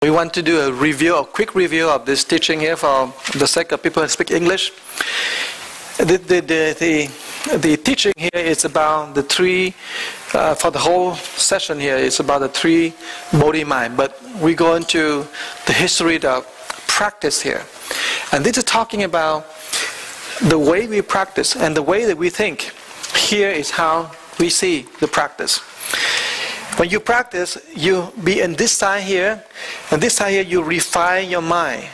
We want to do a review, a quick review of this teaching here for the sake of people who speak English. The teaching here is about the three, for the whole session here, it's about the three body mind. But we go into the history of practice here. And this is talking about the way we practice and the way that we think. Here is how we see the practice. When you practice, you be in this side here, and this side here you refine your mind.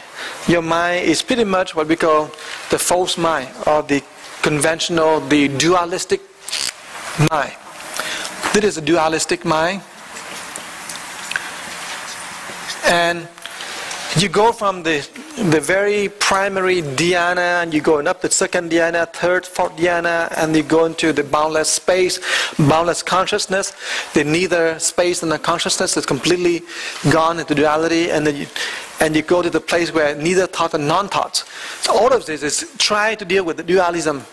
Your mind is pretty much what we call the false mind, or the conventional, the dualistic mind. This is a dualistic mind. And you go from the very primary dhyana, and you go up the second dhyana, third, fourth dhyana, and you go into the boundless space, boundless consciousness. The neither space and the consciousness is completely gone into duality, and then you go to the place where neither thought and non-thoughts. So all of this is trying to deal with the dualism,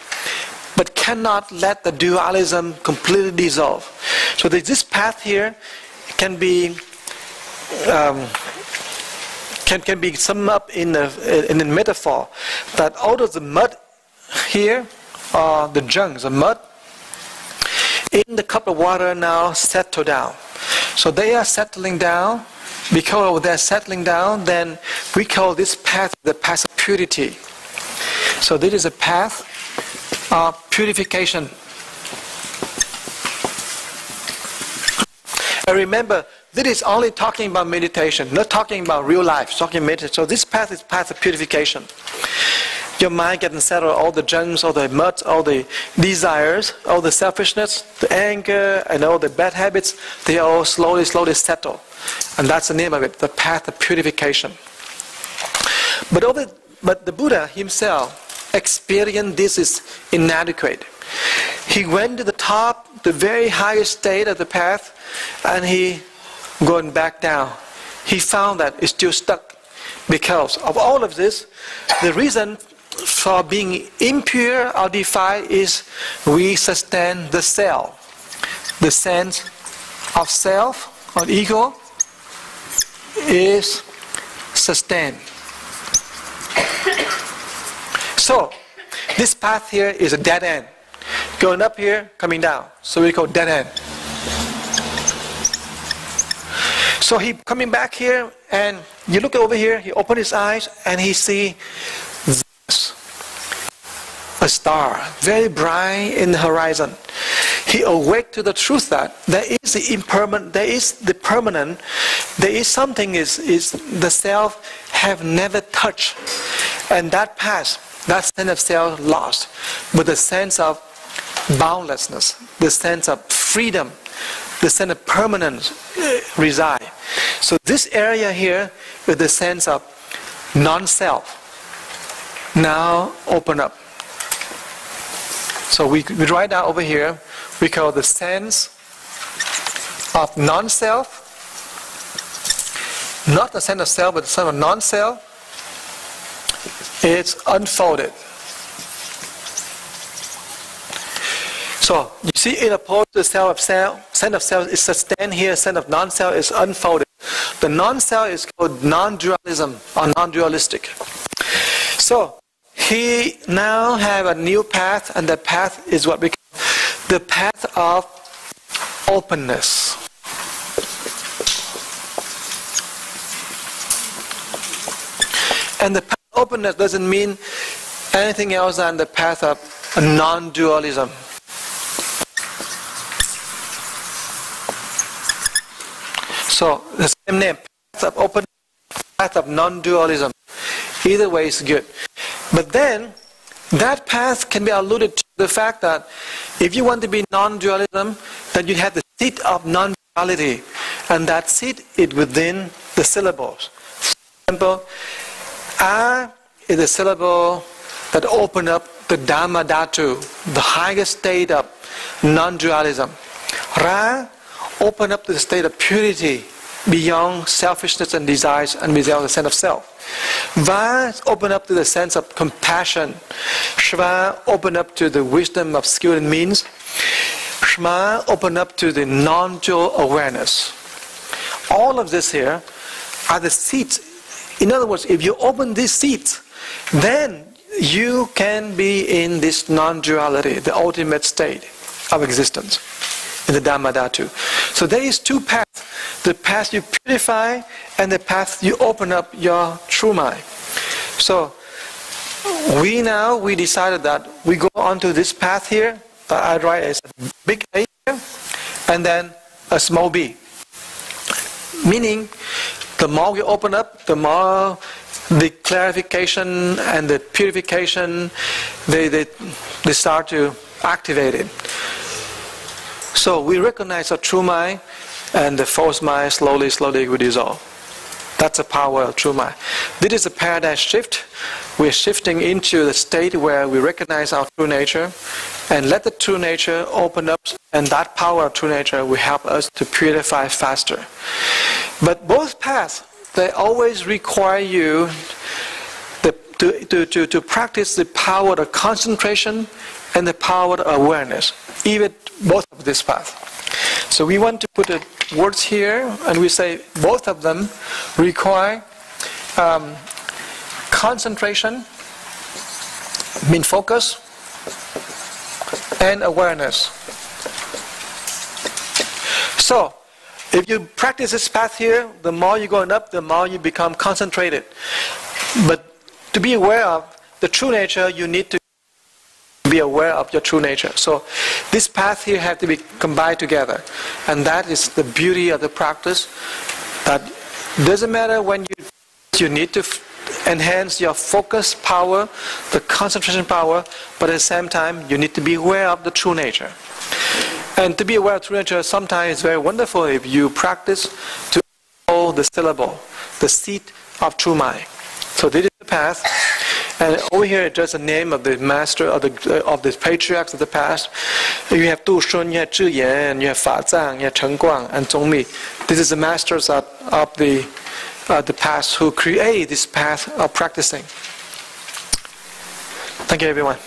but cannot let the dualism completely dissolve. So this path here can be can be summed up in a metaphor that out of the mud here, or the junks of mud, in the cup of water now settle down. So they are settling down. Because they're settling down, then we call this path the path of purity. So this is a path of purification. And remember, this is only talking about meditation, not talking about real life, talking meditation. So this path is path of purification. Your mind getting settled, all the junks, all the mud, all the desires, all the selfishness, the anger, and all the bad habits, they all slowly settle. And that's the name of it, the path of purification. But the Buddha himself experienced this is inadequate. He went to the top, the very highest state of the path, and he going back down. He found that it's still stuck. Because of all of this, the reason for being impure or defiled is we sustain the self. The sense of self, or ego, is sustained. So, this path here is a dead end. Going up here, coming down. So we call dead end. So he coming back here, and you look over here, he opened his eyes, and he see a star, very bright in the horizon. He awake to the truth that there is the impermanent, there is the permanent, there is something is the self have never touched. And that past, that sense of self lost. But the sense of boundlessness, the sense of freedom, the sense of permanence reside. So this area here with the sense of non-self now open up. So we write down over here, we call the sense of non-self, not the sense of self, but the sense of non-self. It's unfolded. So you see, in opposed to the sense of self is sustained here, sense of non-self is unfolded. The non-self is called non-dualism or non-dualistic. So he now have a new path, and the path is what we call the path of openness. And the path of openness doesn't mean anything else than the path of non-dualism. So the same name, path of openness, path of non-dualism. Either way is good. But then, that path can be alluded to the fact that if you want to be non-dualism, then you have the seat of non-duality. And that seat is within the syllables. For example, A is the syllable that open up the Dhamma Dhatu, the highest state of non-dualism. Ra open up to the state of purity, beyond selfishness and desires and without the sense of self. Va open up to the sense of compassion. Shva open up to the wisdom of skill and means. Shma open up to the non-dual awareness. All of this here are the seeds. In other words, if you open these seeds, then you can be in this non-duality, the ultimate state of existence, in the Dhammadhatu. So there is two paths. The path you purify and the path you open up your true mind. So we decided that we go onto this path here, that I write as a big A here, and then a small b. Meaning, the more we open up, the more the clarification and the purification, they start to activate it. So we recognize a true mind, and the false mind slowly will dissolve. That's the power of true mind. This is a paradigm shift. We're shifting into the state where we recognize our true nature and let the true nature open up, and that power of true nature will help us to purify faster. But both paths, they always require you to practice the power of concentration and the power of awareness, even both of this path. So we want to put the words here, and we say both of them require concentration, mean focus, and awareness. So, if you practice this path here, the more you're going up, the more you become concentrated. But to be aware of the true nature, you need to be aware of your true nature. So this path here has to be combined together. And that is the beauty of the practice. That doesn't matter when you need to enhance your focus power, the concentration power, but at the same time you need to be aware of the true nature. And to be aware of true nature, sometimes it's very wonderful if you practice to hold the syllable, the seat of true mind. So this is the path. And over here, it's just the name of the master of the patriarchs of the past. You have Du Shun, you have Zhi Yan, you have Fa Zhang, you have Chen Guang, and Zhong Mi. This is the masters of the past who create this path of practicing. Thank you, everyone.